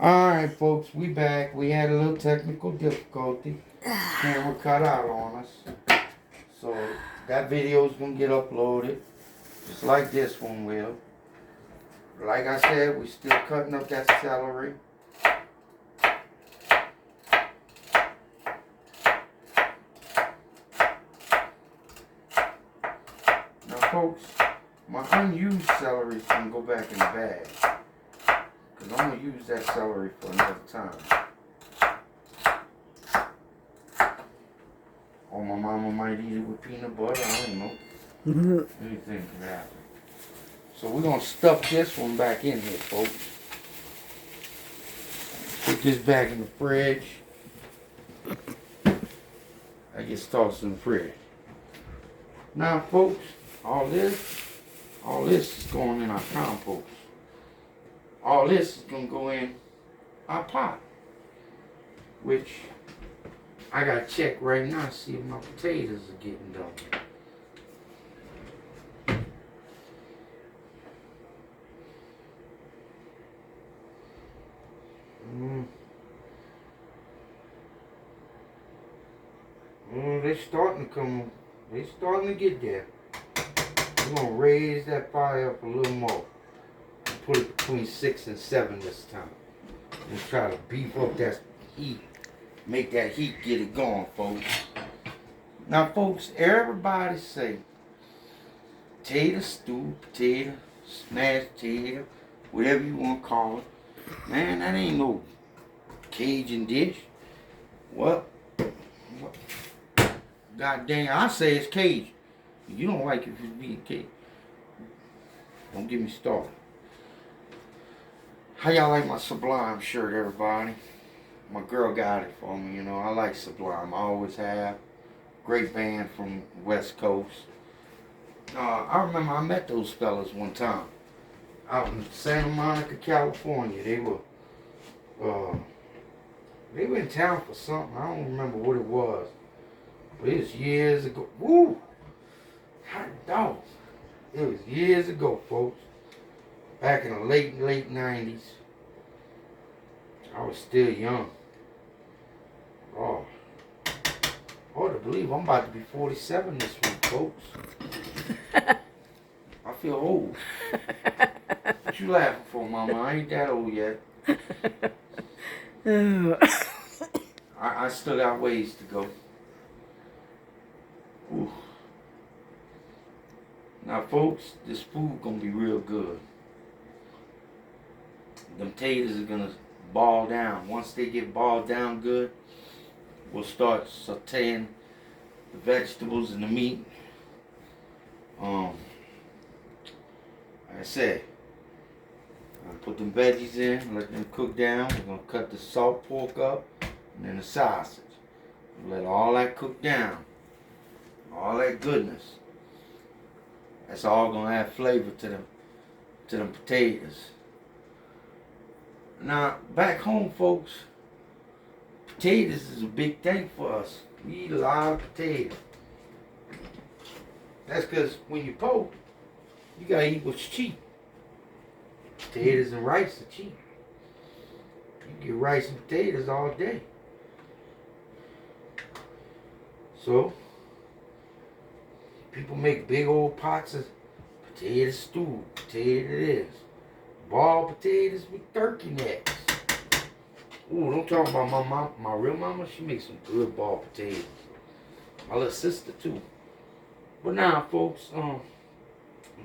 Alright, folks, we back. We had a little technical difficulty. Camera cut out on us. So that video is going to get uploaded. Just like this one will. Like I said, we still cutting up that celery. Now, folks, my unused celery is going to go back in the bag. Because I'm going to use that celery for another time. Or my mama might eat it with peanut butter. I don't know. Anything can happen. So we're going to stuff this one back in here, folks. Put this back in the fridge. I get tossed in the fridge. Now, folks, all this is going in our compost. All this is going to go in our pot. Which I got to check right now to see if my potatoes are getting done. They're starting to come. They're starting to get there. We're going to raise that fire up a little more. Put it between 6 and 7 this time. And try to beef up that heat. Make that heat get it going, folks. Now, folks, everybody say potato stew, potato, smashed potato, whatever you want to call it. Man, that ain't no Cajun dish. What? God dang, I say it's Cajun. You don't like it if it's being Cajun. Don't get me started. How y'all like my Sublime shirt, everybody? My girl got it for me, you know. I like Sublime. I always have. Great band from West Coast. I remember I met those fellas one time out in Santa Monica, California. They were in town for something. I don't remember what it was. But it was years ago. Woo! Hot dog. It was years ago, folks. Back in the late 90s. I was still young. Oh. Hard to believe I'm about to be 47 this week, folks. I feel old. What you laughing for, Mama? I ain't that old yet. I still got ways to go. Ooh. Now, folks, this food gonna be real good. Them taters are gonna ball down. Once they get balled down good, we'll start sauteing the vegetables and the meat. Like I said, I'll put them veggies in, let them cook down. We're gonna cut the salt pork up and then the sausage. Let all that cook down. All that goodness. That's all gonna add flavor to them potatoes. Now, back home, folks, potatoes is a big thing for us. We eat a lot of potatoes. That's because when you're poor, you gotta eat what's cheap. Potatoes and rice are cheap. You get rice and potatoes all day. So, people make big old pots of potato stew, potato this. Ball potatoes with turkey necks. Ooh, don't talk about my mom, my real mama. She makes some good ball potatoes. My little sister too. But now, folks, let me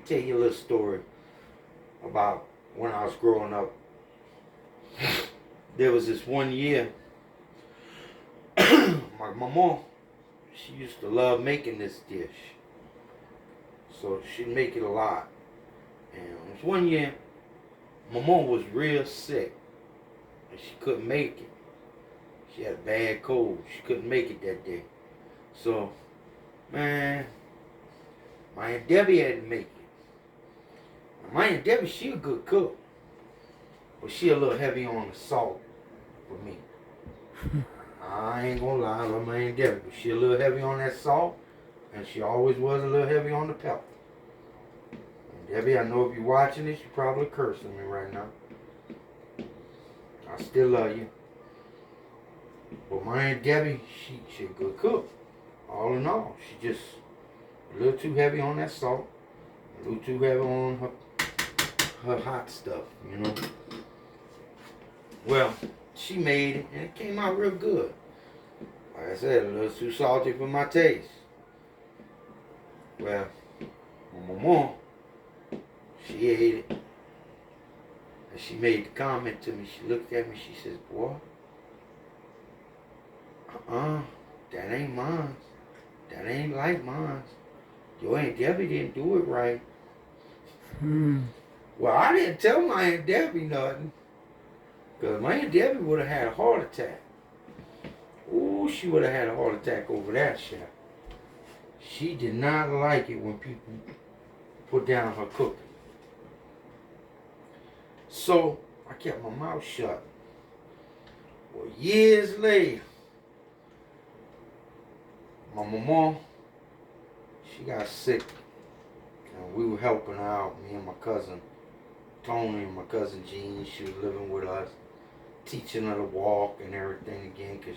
tell you a little story about when I was growing up. There was this one year, my mom, she used to love making this dish. So she'd make it a lot. And it was one year, my mom was real sick. And she couldn't make it. She had a bad cold. She couldn't make it that day. So, man, my Aunt Debbie had to make it. Now, my Aunt Debbie, she a good cook. But she a little heavy on the salt for me. I ain't gonna lie, I love my Aunt Debbie. But she a little heavy on that salt. And she always was a little heavy on the pepper. And Debbie, I know if you're watching this, you're probably cursing me right now. I still love you. But my Aunt Debbie, she a good cook. All in all, she just a little too heavy on that salt, a little too heavy on her hot stuff, you know. Well, she made it and it came out real good. Like I said, a little too salty for my taste. Well, my mama, she ate it. And she made the comment to me. She looked at me, she says, boy, that ain't mine. That ain't like mine. Your Aunt Debbie didn't do it right. Well, I didn't tell my Aunt Debbie nothing. Because my Aunt Debbie would have had a heart attack. Ooh, she would have had a heart attack over that shit. She did not like it when people put down her cooking. So, I kept my mouth shut. Well, years later, my mama, she got sick. And we were helping her out, me and my cousin Tony and my cousin Jean. She was living with us, teaching her to walk and everything again, because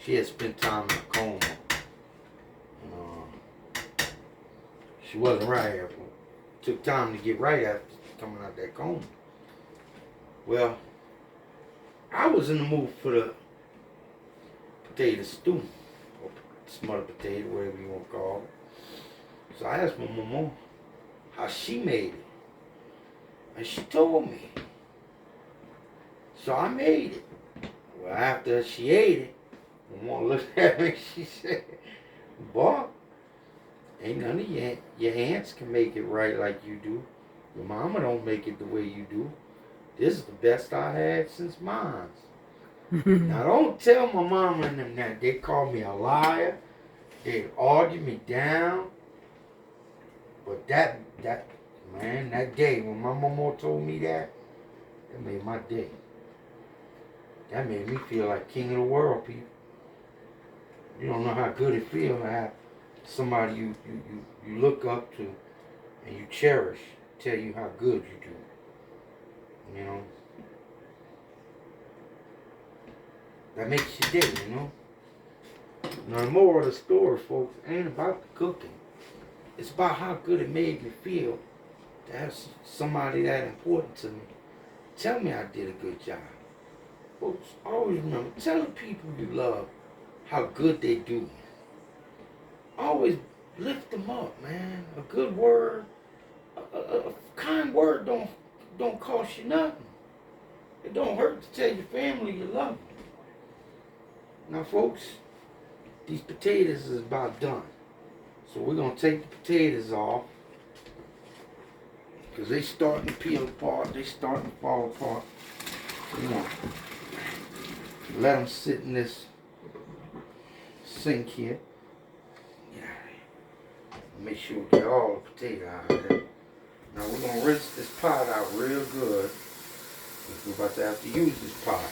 she had spent time in a coma. She wasn't right after. Took time to get right after coming out that coma. Well, I was in the mood for the potato stew, or smothered potato, whatever you want to call it. So I asked my mama how she made it. And she told me. So I made it. Well, after she ate it, my mama looked at me, she said, boy, ain't none of your aunts can make it right like you do. Your mama don't make it the way you do. This is the best I had since mine. Now don't tell my mama and them that. They call me a liar. They argue me down. But that day when my mama told me that made my day. That made me feel like king of the world, people. You don't know how good it feels to have somebody you look up to and you cherish tell you how good you do. You know? That makes your day, you know? Now the moral of the story, folks, ain't about the cooking. It's about how good it made me feel to have somebody that important to me tell me I did a good job. Folks, always remember, tell the people you love how good they do. Always lift them up, man. A good word, a kind word don't cost you nothing. It don't hurt to tell your family you love them. Now, folks, these potatoes is about done. So we're going to take the potatoes off because they starting to peel apart. They starting to fall apart. You know, let them sit in this sink here. Yeah. Make sure we get all the potato out of there. Now we're going to rinse this pot out real good because we're about to have to use this pot.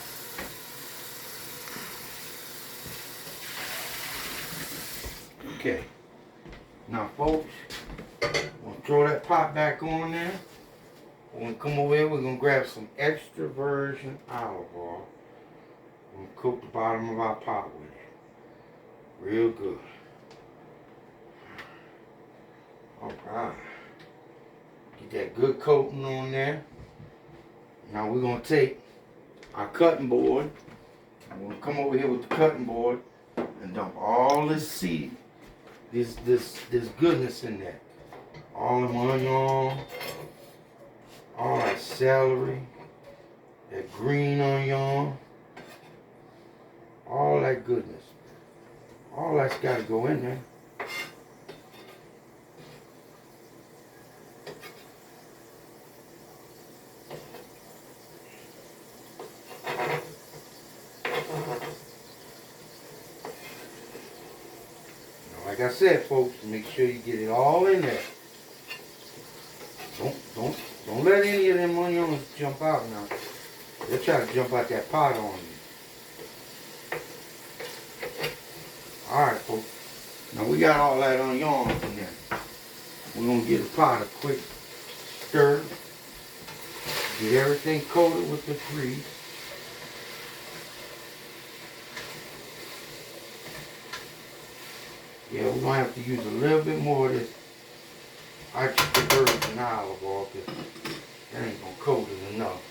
Okay. Now, folks, we're going to throw that pot back on there. When we come over here, we're going to grab some extra virgin olive oil. We're going to coat the bottom of our pot with it. Real good. Alright. Get that good coating on there. Now we're going to take our cutting board. I'm going to come over here with the cutting board and dump all this seed. This goodness in there. All of my onion, all that celery, that green onion, all that goodness. All that's got to go in there. Like I said, folks, make sure you get it all in there. Don't let any of them onions jump out now. They'll try to jump out that pot on you. Alright, folks. Now we got all that onion in there. We're going to give the pot a quick stir. Get everything coated with the grease. we're going to have to use a little bit more of this extra virgin olive oil because that ain't going to coat it enough.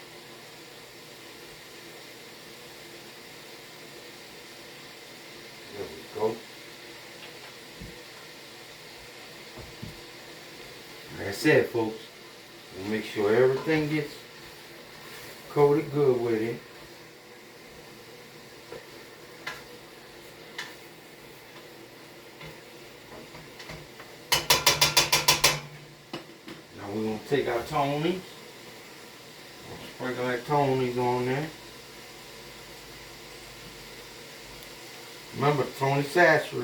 There we go. Like I said, folks, we'll make sure everything gets coated good with it. Now we're going to take our Tony's, sprinkle that Tony's on there. Remember, Tony Sashra